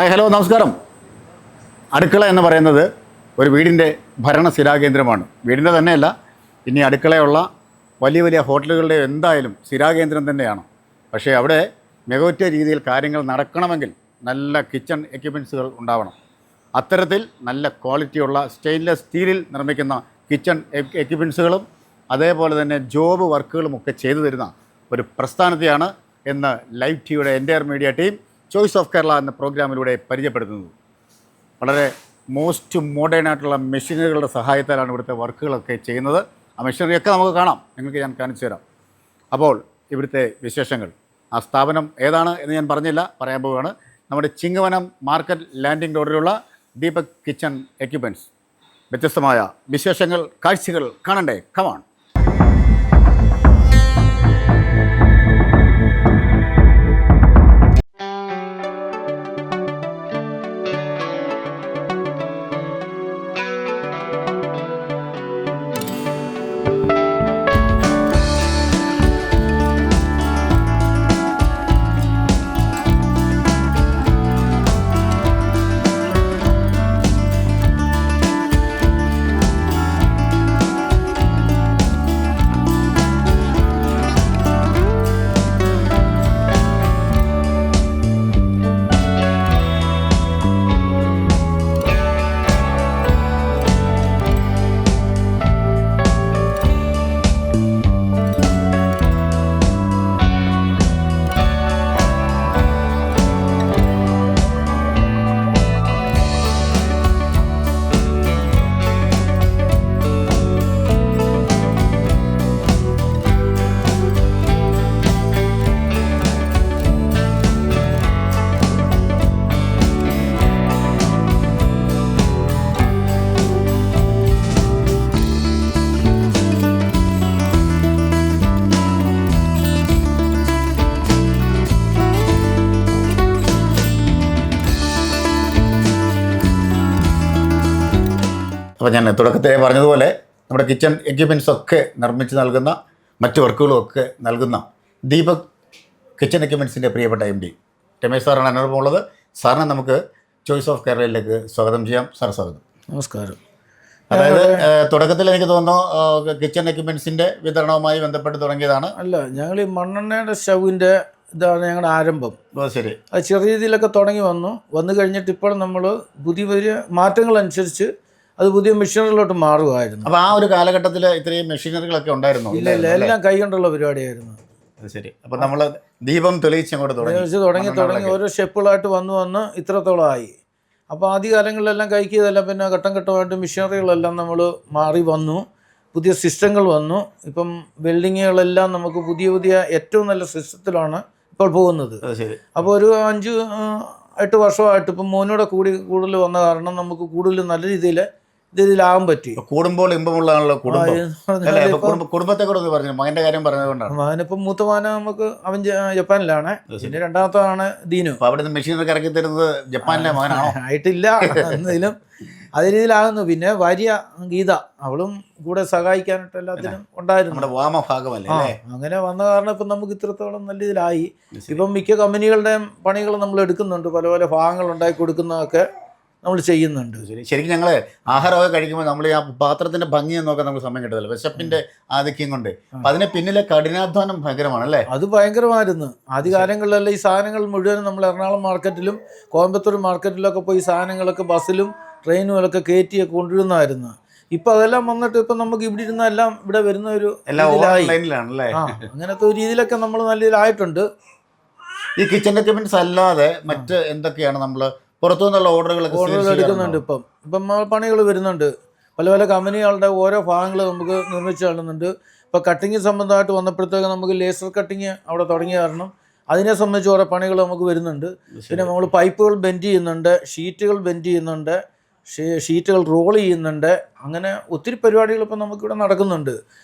Hi hello നമസ്കാരം. അടുക്കള എന്ന് പറയുന്നത് ഒരു വീടിൻ്റെ ഭരണസ്ഥിരാകേന്ദ്രമാണ്. വീടിൻ്റെ തന്നെയല്ല, ഇനി അടുക്കളയുള്ള വലിയ വലിയ ഹോട്ടലുകളുടെ എന്തായാലും സ്ഥിരാകേന്ദ്രം തന്നെയാണ്. പക്ഷേ അവിടെ മികവുറ്റ രീതിയിൽ കാര്യങ്ങൾ നടക്കണമെങ്കിൽ നല്ല കിച്ചൺ എക്യുപ്മെൻറ്റ്സുകൾ ഉണ്ടാവണം. അത്തരത്തിൽ നല്ല ക്വാളിറ്റിയുള്ള സ്റ്റെയിൻലെസ് സ്റ്റീലിൽ നിർമ്മിക്കുന്ന കിച്ചൺ എക്യുപ്മെൻറ്റ്സുകളും അതേപോലെ തന്നെ ജോബ് വർക്കുകളും ഒക്കെ ചെയ്തു തരുന്ന ഒരു പ്രസ്ഥാനത്തെയാണ് ഇന്ന് ലൈവ് ടിവിയുടെ entire media team choice of Kerala എന്ന പ്രോഗ്രാമിലൂടെ പരിചയപ്പെടുത്തുന്നത്. വളരെ മോസ്റ്റ് മോഡേൺ ആയിട്ടുള്ള മെഷീനറികളുടെ സഹായത്താലാണ് ഇവിടുത്തെ വർക്കുകളൊക്കെ ചെയ്യുന്നത്. ആ മെഷീനറിയൊക്കെ നമുക്ക് കാണാം, നിങ്ങൾക്ക് ഞാൻ കാണിച്ചു തരാം. അപ്പോൾ ഇവിടുത്തെ വിശേഷങ്ങൾ, ആ സ്ഥാപനം ഏതാണ് എന്ന് ഞാൻ പറഞ്ഞില്ല, പറയാൻ പോവുകയാണ്. നമ്മുടെ ചിങ്ങവനം മാർക്കറ്റ് ലാൻഡിംഗ് റോഡിലുള്ള ദീപക് കിച്ചൺ എക്യുപ്മെൻറ്റ്സ്. വ്യത്യസ്തമായ വിശേഷങ്ങൾ, കാഴ്ചകൾ കാണണ്ടേ? കമാൺ. അപ്പോൾ ഞാൻ തുടക്കത്തിൽ പറഞ്ഞതുപോലെ നമ്മുടെ കിച്ചൺ എക്യുപ്മെൻറ്റ്സ് ഒക്കെ നിർമ്മിച്ച് നൽകുന്ന മറ്റ് വർക്കുകളും ഒക്കെ നൽകുന്ന ദീപക് കിച്ചൺ എക്യുപ്മെൻറ്റ്സിൻ്റെ പ്രിയപ്പെട്ട MD രമേശ് സാറാണ് എന്നോടൊപ്പം ഉള്ളത്. സാറിനെ നമുക്ക് ചോയ്സ് ഓഫ് കേരളയിലേക്ക് സ്വാഗതം ചെയ്യാം. സാർ സ്വാഗതം. നമസ്കാരം. അതായത് തുടക്കത്തിൽ എനിക്ക് തോന്നുന്നു കിച്ചൺ എക്യുപ്മെൻറ്റ്സിൻ്റെ വിതരണവുമായി ബന്ധപ്പെട്ട് തുടങ്ങിയതാണ്. അല്ല, ഞങ്ങൾ ഈ മണ്ണെണ്ണയുടെ സ്റ്റൗവിൻ്റെ ഇതാണ് ഞങ്ങളുടെ ആരംഭം. ശരി. അത് ചെറിയ രീതിയിലൊക്കെ തുടങ്ങി വന്നു കഴിഞ്ഞിട്ട് ഇപ്പോൾ നമ്മൾ പുതിയ പുതിയ മാറ്റങ്ങളനുസരിച്ച് അത് പുതിയ മെഷീനറിലോട്ട് മാറുമായിരുന്നു. അപ്പോൾ ആ ഒരു കാലഘട്ടത്തിൽ ഇത്രയും മെഷീനറികളൊക്കെ ഉണ്ടായിരുന്നു? ഇല്ല, എല്ലാം കൈ കൊണ്ടുള്ള പരിപാടിയായിരുന്നു. ശരി. അപ്പോൾ നമ്മൾ ദീപം തെളിയിച്ച് അങ്ങോട്ട് തുടങ്ങി ഓരോ സ്റ്റെപ്പുകളായിട്ട് വന്ന് ഇത്രത്തോളമായി. അപ്പോൾ ആദ്യകാലങ്ങളിലെല്ലാം കൈക്കിയതെല്ലാം പിന്നെ ഘട്ടം ഘട്ടമായിട്ട് മെഷീനറികളെല്ലാം നമ്മൾ മാറി വന്നു, പുതിയ സിസ്റ്റങ്ങൾ വന്നു. ഇപ്പം വെൽഡിങ്ങുകളെല്ലാം നമുക്ക് പുതിയ ഏറ്റവും നല്ല സിസ്റ്റത്തിലാണ് ഇപ്പോൾ പോകുന്നത്. അപ്പോൾ ഒരു 5-8 വർഷമായിട്ട് ഇപ്പം മോനോടെ കൂടുതൽ വന്ന കാരണം നമുക്ക് കൂടുതൽ നല്ല രീതിയിലാകാൻ പറ്റി. കൂടുമ്പോൾ ഇമ്പമുള്ളതാണല്ലോ കുടുംബത്തെ കൂടെ പറഞ്ഞു. മകന്റെ കാര്യം പറഞ്ഞതുകൊണ്ടാണ്. മകനിപ്പം മൂത്ത മകന നമുക്ക് അവൻ ജപ്പാനിലാണ്, പിന്നെ രണ്ടാമത്തതാണ് ദീനു. അവിടെ നിന്ന് മെഷീനൊക്കെ ഇറക്കി തരുന്നത് ജപ്പാനിലെ മകനാണോ? ആയിട്ടില്ല എന്നതിലും അതേ രീതിയിലാകുന്നു. പിന്നെ ഭാര്യ ഗീത, അവളും കൂടെ സഹായിക്കാനായിട്ട് എല്ലാത്തിനും ഉണ്ടായിരുന്നു. നമ്മുടെ വാമഭാഗമല്ലേ. അങ്ങനെ വന്ന കാരണം ഇപ്പം നമുക്ക് ഇത്രത്തോളം നല്ല ഇതിലായി. ഇപ്പം മിക്ക കമ്പനികളുടെയും പണികൾ നമ്മൾ എടുക്കുന്നുണ്ട്, പല പല ഭാഗങ്ങൾ ഉണ്ടാക്കി കൊടുക്കുന്നതൊക്കെ നമ്മൾ ചെയ്യുന്നുണ്ട്. ശരിക്കും ഞങ്ങൾ ആഹാരമൊക്കെ കഴിക്കുമ്പോൾ നമ്മൾ ആ പാത്രത്തിന്റെ ഭംഗി നോക്കാൻ നമുക്ക് സമയം കിട്ടത്തില്ല, വിശപ്പിന്റെ ആധിക്യം കൊണ്ട്. അപ്പം അതിന് പിന്നിലെ കഠിനാധ്വാനം ഭയങ്കരമാണ് അല്ലേ? അത് ഭയങ്കരമായിരുന്നു. ആദ്യകാലങ്ങളിലെല്ലാം ഈ സാധനങ്ങൾ മുഴുവനും നമ്മൾ എറണാകുളം മാർക്കറ്റിലും കോയമ്പത്തൂർ മാർക്കറ്റിലൊക്കെ പോയി സാധനങ്ങളൊക്കെ ബസ്സിലും ട്രെയിനുകളൊക്കെ കയറ്റിയൊക്കെ കൊണ്ടുവരുന്നതായിരുന്നു. ഇപ്പം അതെല്ലാം വന്നിട്ട് ഇപ്പം നമുക്ക് ഇവിടെ ഇരുന്ന എല്ലാം ഇവിടെ വരുന്ന ഒരു അങ്ങനത്തെ ഒരു രീതിയിലൊക്കെ നമ്മൾ നല്ല ഇതിലായിട്ടുണ്ട്. ഈ കിച്ചൺ എക്യുപ്മെന്റ്സ് അല്ലാതെ മറ്റ് എന്തൊക്കെയാണ് നമ്മൾ പുറത്തുനിന്നുള്ള ഓർഡറുകൾ എടുക്കുന്നുണ്ട്? ഇപ്പം പണികൾ വരുന്നുണ്ട്. പല കമ്പനികളുടെ ഓരോ ഭാഗങ്ങൾ നമുക്ക് നിർമ്മിച്ച് തള്ളുന്നുണ്ട്. ഇപ്പോൾ കട്ടിങ് സംബന്ധമായിട്ട് വന്നപ്പോഴത്തേക്ക് നമുക്ക് ലേസർ കട്ടിങ് അവിടെ തുടങ്ങിയ കാരണം അതിനെ സംബന്ധിച്ച് ഓരോ പണികൾ നമുക്ക് വരുന്നുണ്ട്. പിന്നെ നമ്മൾ പൈപ്പുകൾ ബെൻഡ് ചെയ്യുന്നുണ്ട്, ഷീറ്റുകൾ ബെൻഡ് ചെയ്യുന്നുണ്ട്, ഷീറ്റുകൾ റോൾ ചെയ്യുന്നുണ്ട്. അങ്ങനെ ഒത്തിരി പരിപാടികൾ ഇപ്പം നമുക്കിവിടെ നടക്കുന്നുണ്ട്.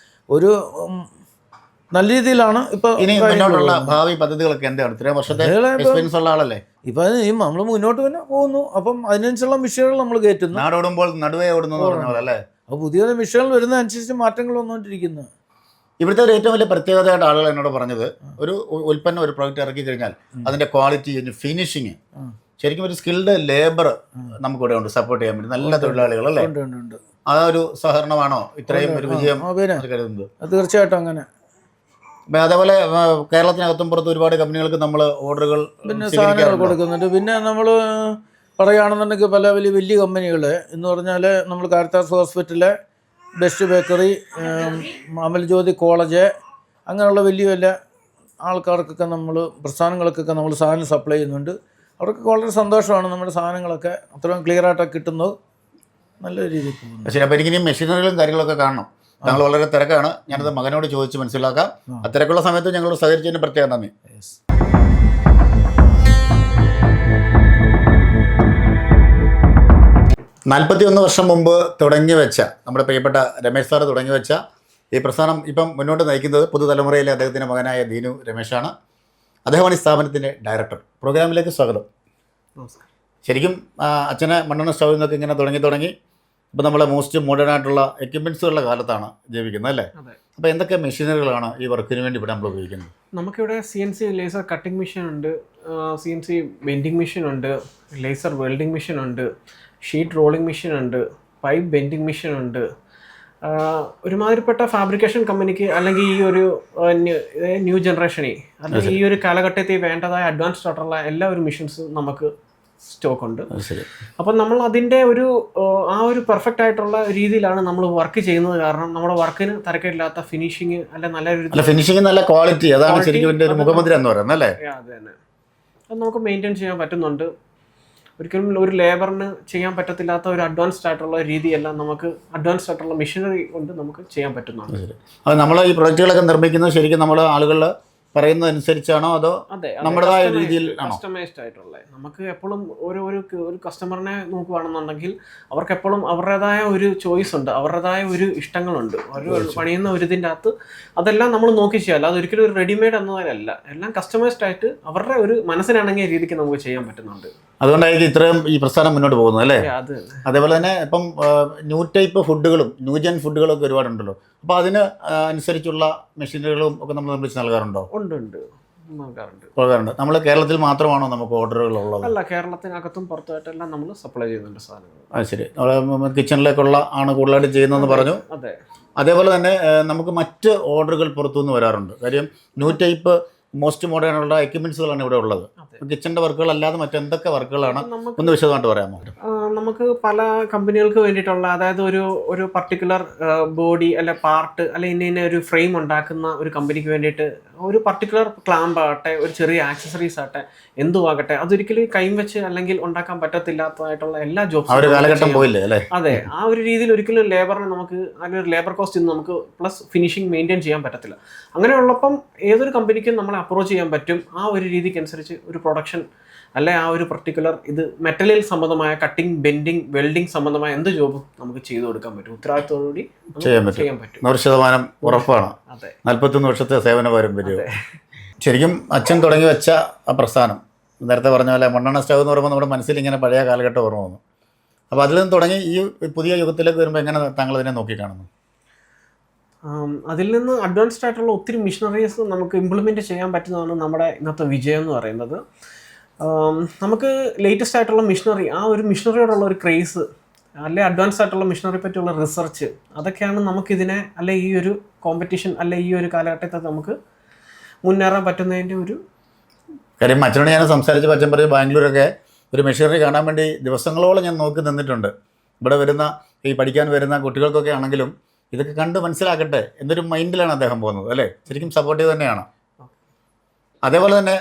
ഒരു നല്ല രീതിയിലാണ് ഇപ്പോൾ. ഭാവി പദ്ധതികളൊക്കെ എന്താണ്? ഇത്രയും വർഷത്തെ എക്സ്പീരിയൻസ് ഉള്ള ആളല്ലേ. ഇപ്പം നമ്മൾ മുന്നോട്ട് തന്നെ പോകുന്നു. അപ്പം അതിനനുസരിച്ചുള്ള മിഷനുകൾ നമ്മൾ കയറ്റുന്നു. നാടോടുമ്പോൾ നടുവേ ഓടുന്നു അല്ലേ. അപ്പോൾ പുതിയ മിഷനുകൾ വരുന്നതനുസരിച്ച് മാറ്റങ്ങൾ വന്നുകൊണ്ടിരിക്കുന്നു. ഇവിടുത്തെ ഒരു ഏറ്റവും വലിയ പ്രത്യേകതയായിട്ട് ആളുകൾ എന്നോട് പറഞ്ഞത്, ഒരു ഉൽപ്പന്നം ഒരു പ്രോഡക്റ്റ് ഇറക്കി കഴിഞ്ഞാൽ അതിൻ്റെ ക്വാളിറ്റി, ഫിനിഷിങ് ശരിക്കും ഒരു സ്കിൽഡ് ലേബർ നമുക്കിവിടെ ഉണ്ട് സപ്പോർട്ട് ചെയ്യാൻ പറ്റും, നല്ല തൊഴിലാളികൾ അല്ലേ? ഉണ്ട്. ആ ഒരു സഹകരണമാണോ ഇത്രയും ഒരു വിജയം പിന്നെ കരുതുന്നത്? തീർച്ചയായിട്ടും അങ്ങനെ. അതേപോലെ കേരളത്തിനകത്തും പുറത്ത് ഒരുപാട് കമ്പനികൾക്ക് നമ്മൾ ഓർഡറുകൾ പിന്നെ സാധനങ്ങൾ കൊടുക്കുന്നുണ്ട്. പിന്നെ നമ്മൾ പറയുകയാണെന്നുണ്ടെങ്കിൽ പല വലിയ കമ്പനികൾ എന്ന് പറഞ്ഞാൽ നമ്മൾ Caritas hospital, best bakery, Amal Jyothi college, അങ്ങനെയുള്ള വലിയ ആൾക്കാർക്കൊക്കെ നമ്മൾ പ്രസ്ഥാനങ്ങൾക്കൊക്കെ നമ്മൾ സാധനം സപ്ലൈ ചെയ്യുന്നുണ്ട്. അവർക്കൊക്കെ വളരെ സന്തോഷമാണ് നമ്മുടെ സാധനങ്ങളൊക്കെ അത്രയും ക്ലിയറായിട്ടൊക്കെ കിട്ടുന്നത്, നല്ല രീതിയിൽ പോകുന്നു. ശരി. അപ്പോൾ എനിക്കിനി മെഷീനറികളും കാര്യങ്ങളൊക്കെ കാണണം. ഞങ്ങൾ വളരെ തിരക്കാണ്, ഞാനത് മകനോട് ചോദിച്ച് മനസ്സിലാക്കാം. അത്തിരക്കുള്ള സമയത്ത് ഞങ്ങളോട് സഹകരിച്ചതിന് പ്രത്യേകം നന്ദി. 41 വർഷം മുമ്പ് തുടങ്ങി വെച്ച നമ്മുടെ പ്രിയപ്പെട്ട രമേശ് സാറ് തുടങ്ങി വെച്ച ഈ പ്രസ്ഥാനം ഇപ്പം മുന്നോട്ട് നയിക്കുന്നത് പുതുതലമുറയിലെ അദ്ദേഹത്തിൻ്റെ മകനായ ദീനു രമേശാണ്. അദ്ദേഹമാണ് ഈ സ്ഥാപനത്തിൻ്റെ ഡയറക്ടർ. പ്രോഗ്രാമിലേക്ക് സ്വാഗതം. ശരിക്കും അച്ഛനെ മണ്ണെണ്ണ സ്റ്റൗവിൽ നിന്നൊക്കെ ഇങ്ങനെ തുടങ്ങി ഇപ്പോൾ നമ്മൾ മോസ്റ്റ് മോഡേൺ ആയിട്ടുള്ള എക്യുപ്മെൻറ്റ്സുകളുടെ കാലത്താണ് ജീവിക്കുന്നത് അല്ലേ? അപ്പോൾ എന്തൊക്കെ മെഷീനറികളാണ് ഈ വർക്കിന് വേണ്ടി ഇവിടെ നമ്മൾ ഉപയോഗിക്കുന്നത്? നമുക്കിവിടെ CNC ലേസർ കട്ടിംഗ് മെഷീൻ ഉണ്ട്, CNC ബെൻഡിങ് മെഷീൻ ഉണ്ട്, ലേസർ വെൽഡിംഗ് മെഷീൻ ഉണ്ട്, ഷീറ്റ് റോളിംഗ് മെഷീൻ ഉണ്ട്, പൈപ്പ് ബെൻഡിങ് മെഷീൻ ഉണ്ട്. ഒരുമാതിരിപ്പെട്ട ഫാബ്രിക്കേഷൻ കമ്പനിക്ക് അല്ലെങ്കിൽ ഈ ഒരു ന്യൂ ജനറേഷനിൽ അല്ലെങ്കിൽ ഈ ഒരു കാലഘട്ടത്തിൽ വേണ്ടതായ അഡ്വാൻസ്ഡ് ആയിട്ടുള്ള എല്ലാ ഒരു മെഷീൻസും നമുക്ക് സ്റ്റോക്ക് ഉണ്ട്. അപ്പം നമ്മൾ അതിൻ്റെ ഒരു പെർഫെക്റ്റ് ആയിട്ടുള്ള രീതിയിലാണ് നമ്മൾ വർക്ക് ചെയ്യുന്നത്. കാരണം നമ്മുടെ വർക്കിന് തരക്കേടില്ലാത്ത ഫിനിഷിങ് അല്ലെ നല്ലൊരു ഫിനിഷിങ്, നല്ല ക്വാളിറ്റി, അതാണ് ശരിക്കും ഇതിൻ്റെ ഒരു മുഖമുദ്ര എന്ന് പറയുന്നത് അല്ലേ? അത് തന്നെ. അത് നമുക്ക് മെയിൻറ്റെയിൻ ചെയ്യാൻ പറ്റുന്നുണ്ട്. ഒരിക്കലും ഒരു ലേബറിന് ചെയ്യാൻ പറ്റത്തില്ലാത്ത ഒരു അഡ്വാൻസ്ഡ് ആയിട്ടുള്ള രീതിയെല്ലാം നമുക്ക് അഡ്വാൻസ്ഡ് ആയിട്ടുള്ള മെഷീനറി കൊണ്ട് നമുക്ക് ചെയ്യാൻ പറ്റുന്നുണ്ട്. അത് നമ്മൾ ഈ പ്രൊജക്റ്റുകളൊക്കെ നിർമ്മിക്കുന്നത് ശരിക്കും നമ്മൾ ആളുകൾ പറയുന്നതനുസരിച്ചാണോ അതോ നമ്മുടേതായ രീതിയിൽ കസ്റ്റമൈസ്ഡ് ആയിട്ടുള്ള? നമുക്ക് എപ്പോഴും ഒരു കസ്റ്റമറിനെ നോക്കുകയാണെന്നുണ്ടെങ്കിൽ അവർക്ക് എപ്പോഴും അവരുടേതായ ഒരു ചോയ്സ് ഉണ്ട്, അവരുടേതായ ഒരു ഇഷ്ടങ്ങളുണ്ട്. ഒരു പണിയുന്ന ഒരു ഇതിൻ്റെ അകത്ത് അതെല്ലാം നമ്മൾ നോക്കി ചെയ്യാമല്ലോ. അതൊരിക്കലും ഒരു റെഡിമെയ്ഡ് എന്നതിലല്ല, എല്ലാം കസ്റ്റമൈസ്ഡ് ആയിട്ട് അവരുടെ ഒരു മനസ്സിനാണെങ്കിൽ രീതിക്ക് നമുക്ക് ചെയ്യാൻ പറ്റുന്നുണ്ട്. അതുകൊണ്ടായിരിക്കും ഇത്രയും ഈ പ്രസ്ഥാനം മുന്നോട്ട് പോകുന്നത് അല്ലേ? അതേപോലെ തന്നെ ഇപ്പം ന്യൂ ടൈപ്പ് ഫുഡുകളും ന്യൂജൻ ഫുഡുകളും ഒക്കെ ഒരുപാടുണ്ടല്ലോ. അപ്പോൾ അതിന് അനുസരിച്ചുള്ള മെഷീനറികളും ഒക്കെ നമ്മൾ നിർമ്മിച്ച് നൽകാറുണ്ടോ? ഉണ്ട്, നൽകാറുണ്ട്. നമ്മൾ കേരളത്തിൽ മാത്രമാണോ നമുക്ക് ഓർഡറുകൾ ഉള്ളത്? അല്ല, കേരളത്തിനകത്തും പുറത്തായിട്ടെല്ലാം നമ്മൾ സപ്ലൈ ചെയ്യുന്നുണ്ട് സാധനങ്ങൾ. അത് ശരി. കിച്ചണിലേക്കുള്ള ആണ് കൂടുതലായിട്ട് ചെയ്യുന്നതെന്ന് പറഞ്ഞു. അതെ. അതേപോലെ തന്നെ നമുക്ക് മറ്റ് ഓർഡറുകൾ പുറത്തുനിന്ന് വരാറുണ്ട്. കാര്യം ന്യൂ ടൈപ്പ് മോസ്റ്റ് മോഡേൺ ഉള്ള എക്യുപ്മെന്റ്സുകളാണ് ഇവിടെ ഉള്ളത്. കിച്ചണിന്റെ വർക്കുകൾ അല്ലാതെ മറ്റെന്തൊക്കെ വർക്കുകളാണ് ഒന്ന് വിശദമായിട്ട് പറയാമോ? നമുക്ക് പല കമ്പനികൾക്ക് വേണ്ടിയിട്ടുള്ള, അതായത് ഒരു പർട്ടിക്കുലർ ബോഡി അല്ലെ പാർട്ട് അല്ലെ ഇന്ന ഒരു ഫ്രെയിം ഉണ്ടാക്കുന്ന ഒരു കമ്പനിക്ക് വേണ്ടിയിട്ട് ഒരു പർട്ടിക്കുലർ ക്ലാമ്പ് ആകട്ടെ, ഒരു ചെറിയ ആക്സസറീസ് ആകട്ടെ, എന്തുവാകട്ടെ, അതൊരിക്കലും കൈം വെച്ച് അല്ലെങ്കിൽ ഉണ്ടാക്കാൻ പറ്റത്തില്ലാത്തതായിട്ടുള്ള എല്ലാ ജോബ്സും. അതെ, ആ ഒരു രീതിയിൽ ഒരിക്കലും ലേബറിന് നമുക്ക് അതിലൊരു ലേബർ കോസ്റ്റ് ഇന്ന് നമുക്ക് പ്ലസ് ഫിനിഷിംഗ് മെയിൻറ്റെയിൻ ചെയ്യാൻ പറ്റത്തില്ല. അങ്ങനെയുള്ളപ്പം ഏതൊരു കമ്പനിക്കും നമ്മളെ അപ്രോച്ച് ചെയ്യാൻ പറ്റും. ആ ഒരു രീതിക്ക് അനുസരിച്ച് ഒരു പ്രൊഡക്ഷൻ അല്ലെ ആ ഒരു പർട്ടിക്കുലർ ഇത് മെറ്റലിൽ സംബന്ധമായ കട്ടിങ്, ബെൻഡിങ്, വെൽഡിങ് സംബന്ധമായ എന്ത് ജോബും നമുക്ക് ചെയ്തു കൊടുക്കാൻ പറ്റും. ഉത്തരവാദിത്തോടുകൂടി ചെയ്യാൻ പറ്റും. 100% ഉറപ്പാണ്. അതെ. 41 വർഷത്തെ സേവന പാരമ്പര്യം. ശരിക്കും അച്ഛൻ തുടങ്ങി വെച്ച ആ പ്രസ്ഥാനം നേരത്തെ പറഞ്ഞ പോലെ മണ്ണെണ്ണ സ്റ്റവ് എന്ന് പറയുമ്പോൾ നമ്മുടെ മനസ്സിൽ ഇങ്ങനെ പഴയ കാലഘട്ടം ഓർമ്മ വന്നു. അപ്പോൾ അതിൽ നിന്ന് തുടങ്ങി ഈ പുതിയ യുഗത്തിലേക്ക് വരുമ്പോൾ എങ്ങനെ താങ്കൾ ഇതിനെ നോക്കിക്കാണുന്നു? അതിൽ നിന്ന് അഡ്വാൻസ്ഡ് ആയിട്ടുള്ള ഒത്തിരി മിഷനറീസ് നമുക്ക് ഇംപ്ലിമെൻറ്റ് ചെയ്യാൻ പറ്റുന്നതാണ് നമ്മുടെ ഇന്നത്തെ വിജയം എന്ന് പറയുന്നത്. നമുക്ക് ലേറ്റസ്റ്റ് ആയിട്ടുള്ള മിഷനറി, ആ ഒരു മിഷനറിയോടുള്ള ഒരു ക്രേസ് അല്ലെ അഡ്വാൻസ്ഡ് ആയിട്ടുള്ള മിഷനറി പറ്റിയുള്ള റിസർച്ച്, അതൊക്കെയാണ് നമുക്കിതിനെ അല്ലെ ഈ ഒരു കോമ്പറ്റീഷൻ അല്ലെ ഈ ഒരു കാലഘട്ടത്തിൽ നമുക്ക് മുന്നേറാൻ പറ്റുന്നതിൻ്റെ ഒരു കാര്യം. അച്ഛനോട് ഞാൻ സംസാരിച്ച് അച്ഛൻ പറഞ്ഞ് ബാംഗ്ലൂരൊക്കെ ഒരു മെഷീനറി കാണാൻ വേണ്ടി ദിവസങ്ങളോളം ഞാൻ നോക്കി നിന്നിട്ടുണ്ട്. ഇവിടെ വരുന്ന ഈ പഠിക്കാൻ വരുന്ന കുട്ടികൾക്കൊക്കെ ആണെങ്കിലും ഇതൊക്കെ കണ്ട് മനസ്സിലാക്കട്ടെ എന്നൊരു മൈൻഡിലാണ് അദ്ദേഹം പോകുന്നത് അല്ലേ? ശരിക്കും സപ്പോർട്ടീവ് തന്നെയാണ്. അതേപോലെ തന്നെ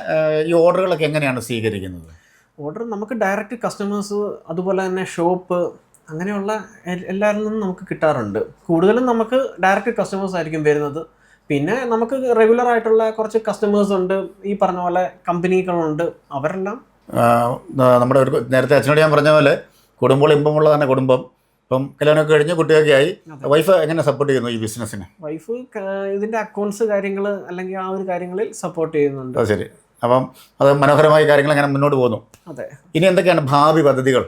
ഈ ഓർഡറുകളൊക്കെ എങ്ങനെയാണ് സ്വീകരിക്കുന്നത്? ഓർഡർ നമുക്ക് ഡയറക്റ്റ് കസ്റ്റമേഴ്സ്, അതുപോലെ തന്നെ ഷോപ്പ്, അങ്ങനെയുള്ള എല്ലാവരിൽ നിന്നും നമുക്ക് കിട്ടാറുണ്ട്. കൂടുതലും നമുക്ക് ഡയറക്റ്റ് കസ്റ്റമേഴ്സ് ആയിരിക്കും വരുന്നത്. പിന്നെ നമുക്ക് റെഗുലർ ആയിട്ടുള്ള കുറച്ച് കസ്റ്റമേഴ്സ് ഉണ്ട്, ഈ പറഞ്ഞ പോലെ കമ്പനികളുണ്ട്. അവരെല്ലാം നമ്മുടെ ഒരു നേരത്തെ അച്ഛനോട് ഞാൻ പറഞ്ഞ പോലെ കുടുംബം ഇമ്പമുള്ള തന്നെ കുടുംബം. ഇപ്പം കല്യാണമൊക്കെ കഴിഞ്ഞ് കുട്ടിയൊക്കെ ആയി. വൈഫ് എങ്ങനെ സപ്പോർട്ട് ചെയ്യുന്നു ഈ ബിസിനസ്സിന്? വൈഫ് ഇതിൻ്റെ അക്കൗണ്ട്സ് കാര്യങ്ങൾ അല്ലെങ്കിൽ ആ ഒരു കാര്യങ്ങളിൽ സപ്പോർട്ട് ചെയ്യുന്നുണ്ട്. ശരി. അപ്പം അത് മനോഹരമായ കാര്യങ്ങൾ അങ്ങനെ മുന്നോട്ട് പോകുന്നു. അതെ. ഇനി എന്തൊക്കെയാണ് ഭാവി പദ്ധതികൾ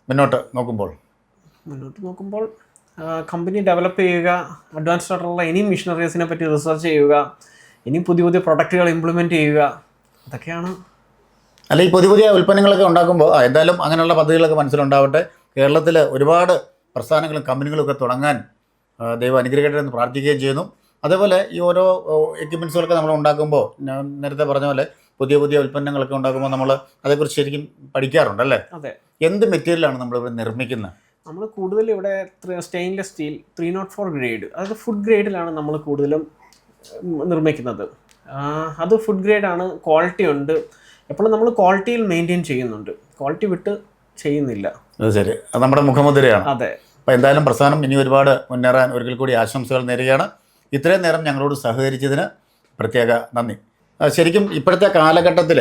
മുന്നോട്ട് നോക്കുമ്പോൾ? കമ്പനി ഡെവലപ്പ് ചെയ്യുക, അഡ്വാൻസ്ഡ് ആയിട്ടുള്ള ഇനിയും മിഷനറീസിനെ പറ്റി റിസർച്ച് ചെയ്യുക, ഇനിയും പുതിയ പ്രൊഡക്റ്റുകൾ ഇംപ്ലിമെൻറ്റ് ചെയ്യുക, അതൊക്കെയാണ്. അല്ല, ഈ പുതിയ പുതിയ ഉൽപ്പന്നങ്ങളൊക്കെ ഉണ്ടാക്കുമ്പോൾ എന്തായാലും അങ്ങനെയുള്ള പദ്ധതികളൊക്കെ മനസ്സിലുണ്ടാവട്ടെ. കേരളത്തിൽ ഒരുപാട് പ്രസ്ഥാനങ്ങളും കമ്പനികളും ഒക്കെ തുടങ്ങാൻ ദൈവം അനുഗ്രഹിക്കട്ടെ എന്ന് പ്രാർത്ഥിക്കുകയും ചെയ്യുന്നു. അതേപോലെ ഈ ഓരോ എക്യുപ്മെൻറ്റ്സുകളൊക്കെ നമ്മൾ ഉണ്ടാക്കുമ്പോൾ ഞാൻ നേരത്തെ പറഞ്ഞ പോലെ പുതിയ പുതിയ ഉൽപ്പന്നങ്ങളൊക്കെ ഉണ്ടാക്കുമ്പോൾ നമ്മൾ അതേക്കുറിച്ച് ശരിക്കും പഠിക്കാറുണ്ടല്ലേ? അതെ. എന്ത് മെറ്റീരിയലാണ് നമ്മളിവിടെ നിർമ്മിക്കുന്നത്? നമ്മൾ കൂടുതൽ ഇവിടെ സ്റ്റെയിൻലെസ് സ്റ്റീൽ 304 ഗ്രേഡ്, അതായത് ഫുഡ് ഗ്രേഡിലാണ് നമ്മൾ കൂടുതലും നിർമ്മിക്കുന്നത്. അത് ഫുഡ് ഗ്രേഡാണ്, ക്വാളിറ്റി ഉണ്ട്. എപ്പോഴും നമ്മൾ ക്വാളിറ്റിയിൽ മെയിൻറ്റെയിൻ ചെയ്യുന്നുണ്ട്, ക്വാളിറ്റി വിട്ട് ചെയ്യുന്നില്ല. അത് ശരി, അത് നമ്മുടെ മുഖമുദ്രയാണ്. അതെ. അപ്പോൾ എന്തായാലും പ്രസ്ഥാനം ഇനി ഒരുപാട് മുന്നേറാൻ ഒരിക്കൽ കൂടി ആശംസകൾ നേരുകയാണ്. ഇത്രയും നേരം ഞങ്ങളോട് സഹകരിച്ചതിന് പ്രത്യേക നന്ദി. ശരിക്കും ഇപ്പോഴത്തെ കാലഘട്ടത്തിൽ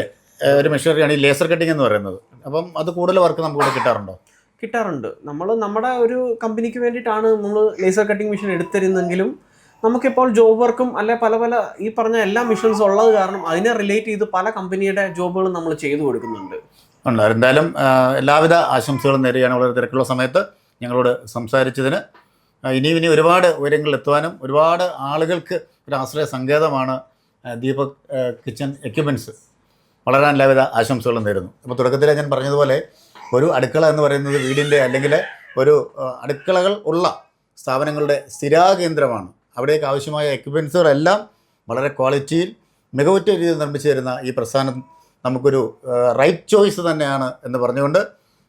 ഒരു മെഷീനറിയാണ് ഈ ലേസർ കട്ടിംഗ് എന്ന് പറയുന്നത്. അപ്പം അത് കൂടുതൽ വർക്ക് നമുക്ക് ഇവിടെ കിട്ടാറുണ്ടോ? കിട്ടാറുണ്ട്. നമ്മൾ നമ്മുടെ ഒരു കമ്പനിക്ക് വേണ്ടിയിട്ടാണ് നമ്മൾ ലേസർ കട്ടിംഗ് മെഷീൻ എടുത്തിരുന്നെങ്കിലും നമുക്കിപ്പോൾ ജോബ് വർക്കും അല്ലെ പല പല ഈ പറഞ്ഞ എല്ലാ മെഷീൻസും ഉള്ളത് കാരണം അതിനെ റിലേറ്റ് ചെയ്ത് പല കമ്പനിയുടെ ജോബുകളും നമ്മൾ ചെയ്തു കൊടുക്കുന്നുണ്ട്. ഉണ്ട്. എന്തായാലും എല്ലാവിധ ആശംസകളും നേരുകയാണ്. വളരെ തിരക്കുള്ള സമയത്ത് ഞങ്ങളോട് സംസാരിച്ചതിന്. ഇനി ഒരുപാട് ഉയരങ്ങളിൽ എത്തുവാനും ഒരുപാട് ആളുകൾക്ക് ഒരു ആശ്രയ സങ്കേതമാണ് ദീപക് കിച്ചൺ എക്യുപ്മെൻറ്റ്സ്. വളരാൻ എല്ലാവിധ ആശംസകളും നേരുന്നു. അപ്പോൾ തുടക്കത്തിൽ ഞാൻ പറഞ്ഞതുപോലെ ഒരു അടുക്കള എന്ന് പറയുന്നത് വീടിൻ്റെ അല്ലെങ്കിൽ ഒരു അടുക്കളകൾ ഉള്ള സ്ഥാപനങ്ങളുടെ സ്ഥിരാകേന്ദ്രമാണ്. അവിടേക്ക് ആവശ്യമായ എക്യുപ്മെൻറ്റ്സുകളെല്ലാം വളരെ ക്വാളിറ്റിയിൽ മികവുറ്റ രീതിയിൽ നിർമ്മിച്ചു തരുന്ന ഈ പ്രസ്ഥാനം നമുക്കൊരു റൈറ്റ് ചോയ്സ് തന്നെയാണ് എന്ന് പറഞ്ഞുകൊണ്ട്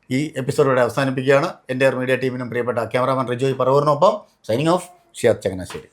ഈ എപ്പിസോഡ് ഇവിടെ അവസാനിപ്പിക്കുകയാണ്. എൻ്റെ മീഡിയ ടീമിനും പ്രിയപ്പെട്ട ക്യാമറാമാൻ റിജോയ് പറവൂരിനൊപ്പം സൈനിങ് ഓഫ് ഷിയാദ് ചങ്ങനാശ്ശേരി.